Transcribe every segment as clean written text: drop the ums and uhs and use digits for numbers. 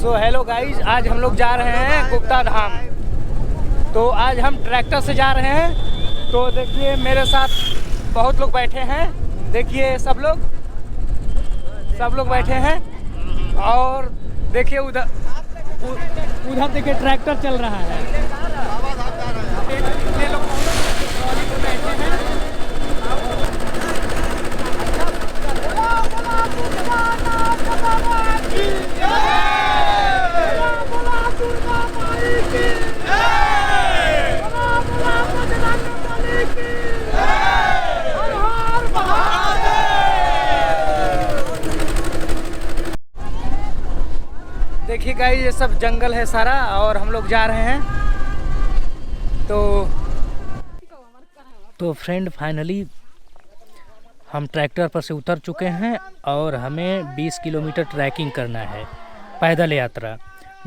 So hello guys, आज हम लोग जा रहे हैं गुप्ता धाम। तो आज हम ट्रैक्टर से जा रहे हैं। तो देखिए मेरे साथ बहुत लोग बैठे हैं। देखिए सब लोग बैठे हैं। और देखिए उधर देखिए ट्रैक्टर चल रहा है। इतने लोग बैठे हैं। देखिए गाइस, ये सब जंगल है सारा और हम लोग जा रहे हैं। तो फ्रेंड फाइनली हम ट्रैक्टर पर से उतर चुके हैं और हमें 20 किलोमीटर ट्रैकिंग करना है, पैदल यात्रा,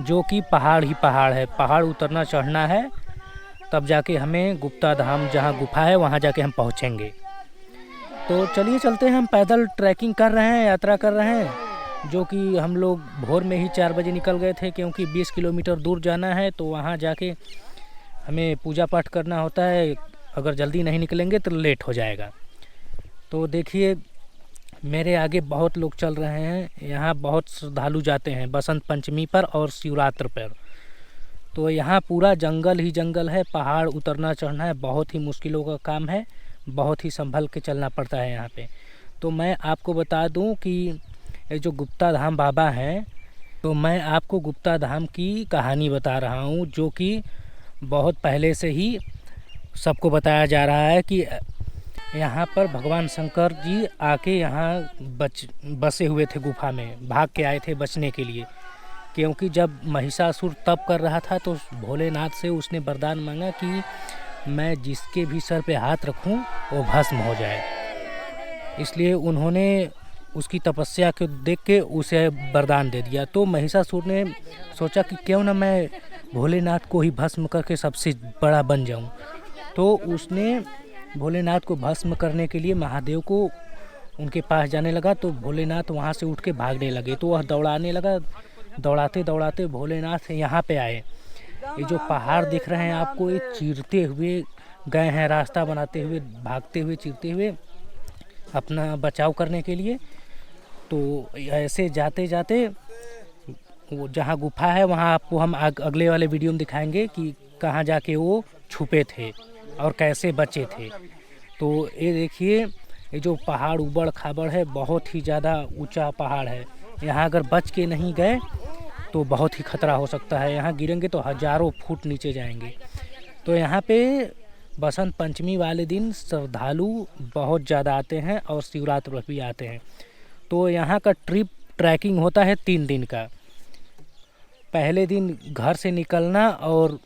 जो कि पहाड़ ही पहाड़ है। पहाड़ उतरना चढ़ना है, तब जाके हमें गुप्ता धाम जहाँ गुफा है वहाँ जाके हम पहुँचेंगे। तो चलिए चलते हैं। हम पैदल ट्रैकिंग कर रहे हैं, यात्रा कर रहे हैं, जो कि हम लोग भोर में ही 4 बजे निकल गए थे, क्योंकि 20 किलोमीटर दूर जाना है। तो वहाँ जाके हमें पूजा पाठ करना होता है। अगर जल्दी नहीं निकलेंगे तो लेट हो जाएगा। तो देखिए मेरे आगे बहुत लोग चल रहे हैं। यहाँ बहुत श्रद्धालु जाते हैं बसंत पंचमी पर और शिवरात्रि पर। तो यहाँ पूरा जंगल ही जंगल है। पहाड़ उतरना चढ़ना है बहुत ही मुश्किलों का काम है। बहुत ही संभल के चलना पड़ता है यहाँ पे। तो मैं आपको बता दूँ कि ये जो गुप्ता धाम बाबा हैं, तो मैं आपको गुप्ता धाम की कहानी बता रहा हूँ, जो कि बहुत पहले से ही सबको बताया जा रहा है कि यहाँ पर भगवान शंकर जी आके यहाँ बसे हुए थे। गुफा में भाग के आए थे बचने के लिए, क्योंकि जब महिषासुर तप कर रहा था तो भोलेनाथ से उसने वरदान मांगा कि मैं जिसके भी सर पे हाथ रखूं वो भस्म हो जाए। इसलिए उन्होंने उसकी तपस्या को देख के उसे वरदान दे दिया। तो महिषासुर ने सोचा कि क्यों ना मैं भोलेनाथ को ही भस्म करके सबसे बड़ा बन जाऊं। तो उसने भोलेनाथ को भस्म करने के लिए महादेव को उनके पास जाने लगा। तो भोलेनाथ वहाँ से उठ के भागने लगे। तो वह दौड़ाने लगा। दौड़ाते दौड़ाते भोलेनाथ यहाँ पे आए। ये जो पहाड़ दिख रहे हैं आपको, ये चीरते हुए गए हैं, रास्ता बनाते हुए, भागते हुए, चीरते हुए अपना बचाव करने के लिए। तो ऐसे जाते जाते वो जहाँ गुफा है वहाँ आपको हम अगले वाले वीडियो में दिखाएंगे कि कहाँ जाके वो छुपे थे और कैसे बचे थे। तो ये देखिए, ये जो पहाड़ उबड़ खाबड़ है, बहुत ही ज़्यादा ऊंचा पहाड़ है। यहाँ अगर बच के नहीं गए तो बहुत ही खतरा हो सकता है। यहाँ गिरेंगे तो हज़ारों फुट नीचे जाएंगे। तो यहाँ पे बसंत पंचमी वाले दिन श्रद्धालु बहुत ज़्यादा आते हैं और शिवरात्रि पर भी आते हैं। तो यहाँ का ट्रैकिंग होता है 3 दिन का। पहले दिन घर से निकलना और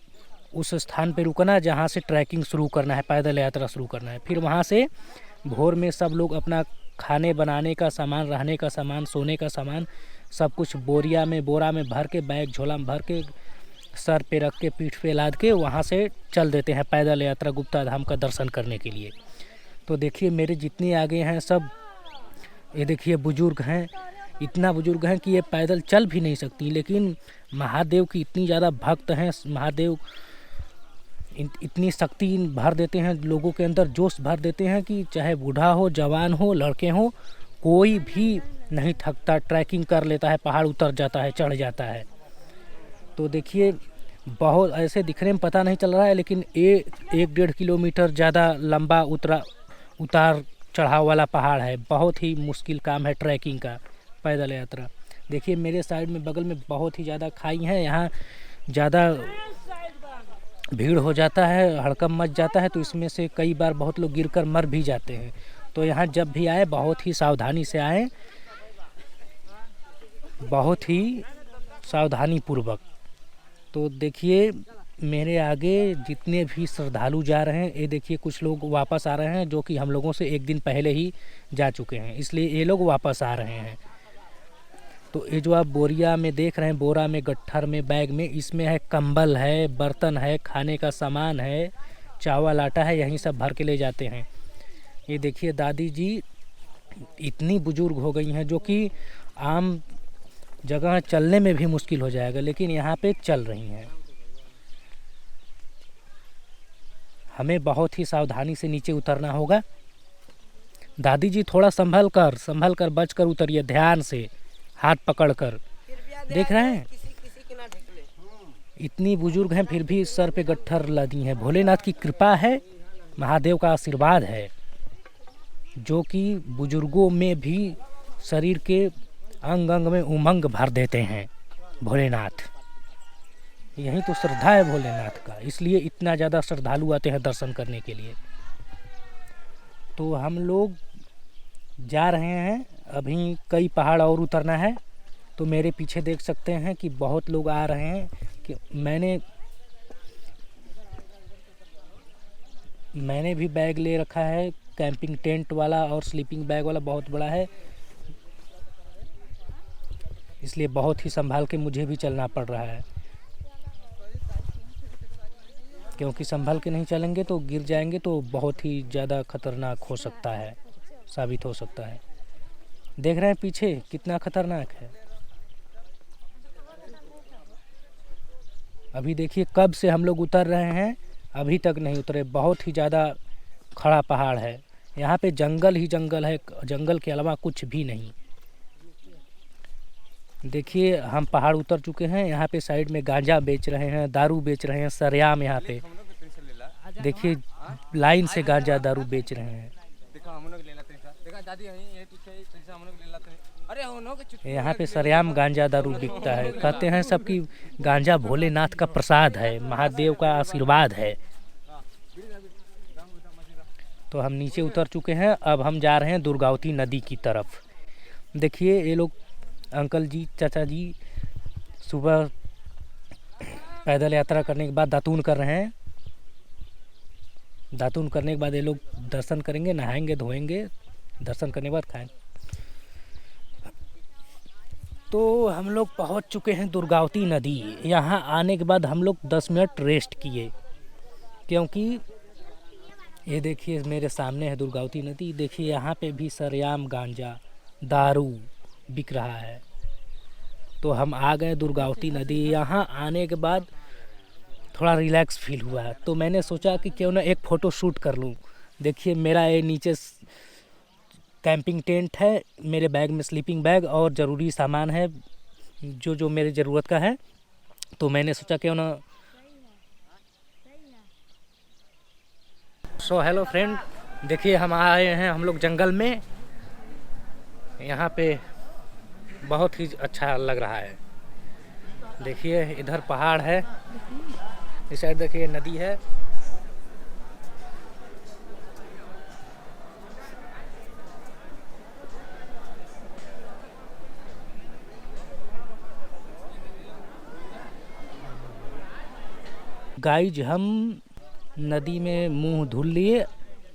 उस स्थान पे रुकना जहाँ से ट्रैकिंग शुरू करना है, पैदल यात्रा शुरू करना है। फिर वहाँ से भोर में सब लोग अपना खाने बनाने का सामान, रहने का सामान, सोने का सामान, सब कुछ बोरा में भर के, बैग झोला में भर के, सर पे रख के, पीठ पे लाद के वहाँ से चल देते हैं पैदल यात्रा गुप्ता धाम का दर्शन करने के लिए। तो देखिए मेरे जितने आगे हैं सब, ये देखिए बुजुर्ग हैं। इतना बुजुर्ग हैं कि ये पैदल चल भी नहीं सकती, लेकिन महादेव की इतनी ज़्यादा भक्त हैं। महादेव इतनी शक्ति भर देते हैं लोगों के अंदर, जोश भर देते हैं कि चाहे बूढ़ा हो, जवान हो, लड़के हो, कोई भी नहीं थकता। ट्रैकिंग कर लेता है, पहाड़ उतर जाता है, चढ़ जाता है। तो देखिए बहुत ऐसे दिखने में पता नहीं चल रहा है, लेकिन 1-1.5 किलोमीटर ज़्यादा लंबा उतार चढ़ाव वाला पहाड़ है। बहुत ही मुश्किल काम है ट्रैकिंग का, पैदल यात्रा। देखिए मेरे साइड में बगल में बहुत ही ज़्यादा खाई है। यहाँ ज़्यादा भीड़ हो जाता है, हड़कंप मच जाता है। तो इसमें से कई बार बहुत लोग गिरकर मर भी जाते हैं। तो यहाँ जब भी आए बहुत ही सावधानी से आए, बहुत ही सावधानी पूर्वक। तो देखिए मेरे आगे जितने भी श्रद्धालु जा रहे हैं, ये देखिए कुछ लोग वापस आ रहे हैं, जो कि हम लोगों से 1 दिन पहले ही जा चुके हैं, इसलिए ये लोग वापस आ रहे हैं। तो ये जो आप बोरिया में देख रहे हैं, बोरा में, गट्ठर में, बैग में, इसमें है कंबल है, बर्तन है, खाने का सामान है, चावल आटा है, यही सब भर के ले जाते हैं। ये देखिए दादी जी इतनी बुजुर्ग हो गई हैं, जो कि आम जगह चलने में भी मुश्किल हो जाएगा, लेकिन यहाँ पे चल रही हैं। हमें बहुत ही सावधानी से नीचे उतरना होगा। दादी जी थोड़ा संभल कर बच कर उतरिए, ध्यान से हाथ पकड़ कर। देख रहे हैं इतनी बुजुर्ग हैं फिर भी सर पे गट्ठर लदी हैं। भोलेनाथ की कृपा है, महादेव का आशीर्वाद है, जो कि बुजुर्गों में भी शरीर के अंग अंग में उमंग भर देते हैं। भोलेनाथ, यही तो श्रद्धा है भोलेनाथ का, इसलिए इतना ज़्यादा श्रद्धालु आते हैं दर्शन करने के लिए। तो हम लोग जा रहे हैं, अभी कई पहाड़ और उतरना है। तो मेरे पीछे देख सकते हैं कि बहुत लोग आ रहे हैं। कि मैंने भी बैग ले रखा है, कैंपिंग टेंट वाला और स्लीपिंग बैग वाला, बहुत बड़ा है, इसलिए बहुत ही संभाल के मुझे भी चलना पड़ रहा है, क्योंकि संभल के नहीं चलेंगे तो गिर जाएंगे तो बहुत ही ज़्यादा खतरनाक हो सकता है, साबित हो सकता है। देख रहे हैं पीछे कितना खतरनाक है। अभी देखिए कब से हम लोग उतर रहे हैं, अभी तक नहीं उतरे। बहुत ही ज़्यादा खड़ा पहाड़ है, यहाँ पे जंगल ही जंगल है, जंगल के अलावा कुछ भी नहीं। देखिए हम पहाड़ उतर चुके हैं। यहाँ पे साइड में गांजा बेच रहे हैं, दारू बेच रहे हैं, सरेआम यहाँ पे देखिए लाइन से गांजा दारू बेच रहे हैं। यहाँ पे सरेआम गांजा दारू बिकता है। कहते हैं सब कि गांजा भोलेनाथ का प्रसाद है, महादेव का आशीर्वाद है। तो हम नीचे उतर चुके हैं, अब हम जा रहे हैं दुर्गावती नदी की तरफ। देखिए ये लोग अंकल जी, चाचा जी सुबह पैदल यात्रा करने के बाद दातून कर रहे हैं। दातून करने के बाद ये लोग दर्शन करेंगे, नहाएंगे धोएंगे, दर्शन करने के बाद खाएंगे। तो हम लोग पहुंच चुके हैं दुर्गावती नदी। यहाँ आने के बाद हम लोग 10 मिनट रेस्ट किए, क्योंकि ये देखिए मेरे सामने है दुर्गावती नदी। देखिए यहाँ पे भी सरेआम गांजा दारू बिक रहा है। तो हम आ गए दुर्गावती नदी। यहाँ आने के बाद थोड़ा रिलैक्स फील हुआ है, तो मैंने सोचा कि क्यों ना एक फ़ोटो शूट कर लूँ। देखिए मेरा ये नीचे कैंपिंग टेंट है, मेरे बैग में स्लीपिंग बैग और ज़रूरी सामान है जो जो मेरे ज़रूरत का है। तो मैंने सोचा क्यों ना। सो हेलो फ्रेंड, देखिए हम आए हैं हम लोग जंगल में। यहाँ पे बहुत ही अच्छा लग रहा है। देखिए इधर पहाड़ है, इस साइड देखिए नदी है। गाइज हम नदी में मुंह धुल लिए,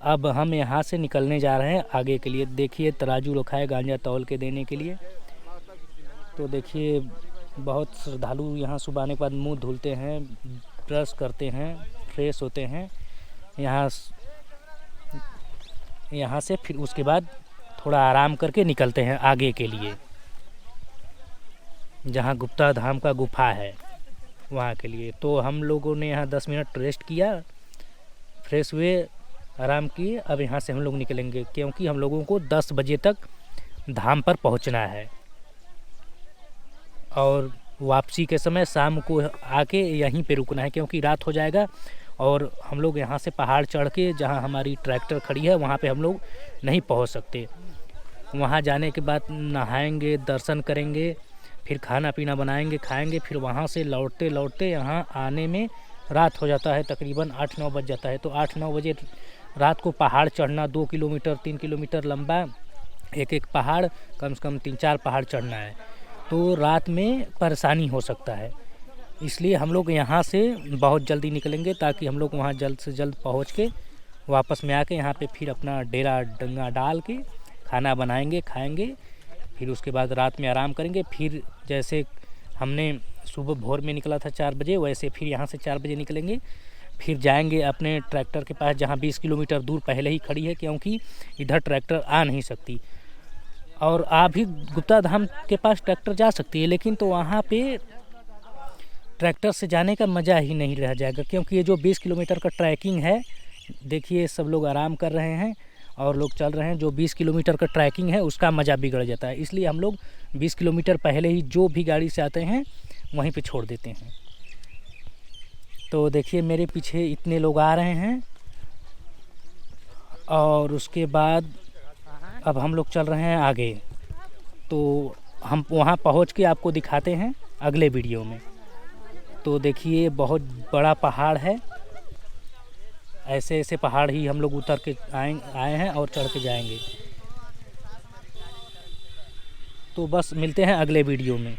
अब हम यहाँ से निकलने जा रहे हैं आगे के लिए। देखिए तराजू रखा है गांजा तौल के देने के लिए। तो देखिए बहुत श्रद्धालु यहाँ सुबह आने के बाद मुंह धुलते हैं, ब्रश करते हैं, फ्रेश होते हैं। यहाँ से फिर उसके बाद थोड़ा आराम करके निकलते हैं आगे के लिए, जहाँ गुप्ता धाम का गुफा है वहाँ के लिए। तो हम लोगों ने यहाँ 10 मिनट रेस्ट किया, फ्रेश हुए, आराम किए। अब यहाँ से हम लोग निकलेंगे, क्योंकि हम लोगों को 10 बजे तक धाम पर पहुँचना है और वापसी के समय शाम को आके यहीं पे रुकना है, क्योंकि रात हो जाएगा। और हम लोग यहाँ से पहाड़ चढ़ के जहाँ हमारी ट्रैक्टर खड़ी है वहाँ पे हम लोग नहीं पहुँच सकते। वहाँ जाने के बाद नहाएंगे, दर्शन करेंगे, फिर खाना पीना बनाएंगे, खाएंगे, फिर वहाँ से लौटते लौटते यहाँ आने में रात हो जाता है, तकरीबन 8-9 बज जाता है। तो 8-9 बजे रात को पहाड़ चढ़ना, 2 किलोमीटर 3 किलोमीटर लंबा एक पहाड़, कम से कम 3-4 पहाड़ चढ़ना है, तो रात में परेशानी हो सकता है। इसलिए हम लोग यहाँ से बहुत जल्दी निकलेंगे, ताकि हम लोग वहाँ जल्द से जल्द पहुँच के वापस में आके यहाँ पे फिर अपना डेरा डंगा डाल के खाना बनाएंगे, खाएंगे, फिर उसके बाद रात में आराम करेंगे। फिर जैसे हमने सुबह भोर में निकला था 4 बजे, वैसे फिर यहाँ से 4 बजे निकलेंगे, फिर जाएंगे अपने ट्रैक्टर के पास, जहाँ 20 किलोमीटर दूर पहले ही खड़ी है, क्योंकि इधर ट्रैक्टर आ नहीं सकती। और आप भी गुप्ता धाम के पास ट्रैक्टर जा सकती है, लेकिन तो वहाँ पे ट्रैक्टर से जाने का मज़ा ही नहीं रह जाएगा, क्योंकि ये जो 20 किलोमीटर का ट्रैकिंग है, देखिए सब लोग आराम कर रहे हैं और लोग चल रहे हैं। जो 20 किलोमीटर का ट्रैकिंग है उसका मज़ा बिगड़ जाता है, इसलिए हम लोग 20 किलोमीटर पहले ही जो भी गाड़ी से आते हैं वहीं पे छोड़ देते हैं। तो देखिए मेरे पीछे इतने लोग आ रहे हैं और उसके बाद अब हम लोग चल रहे हैं आगे। तो हम वहाँ पहुँच के आपको दिखाते हैं अगले वीडियो में। तो देखिए बहुत बड़ा पहाड़ है, ऐसे ऐसे पहाड़ ही हम लोग उतर के आए हैं और चढ़ के जाएंगे। तो बस मिलते हैं अगले वीडियो में।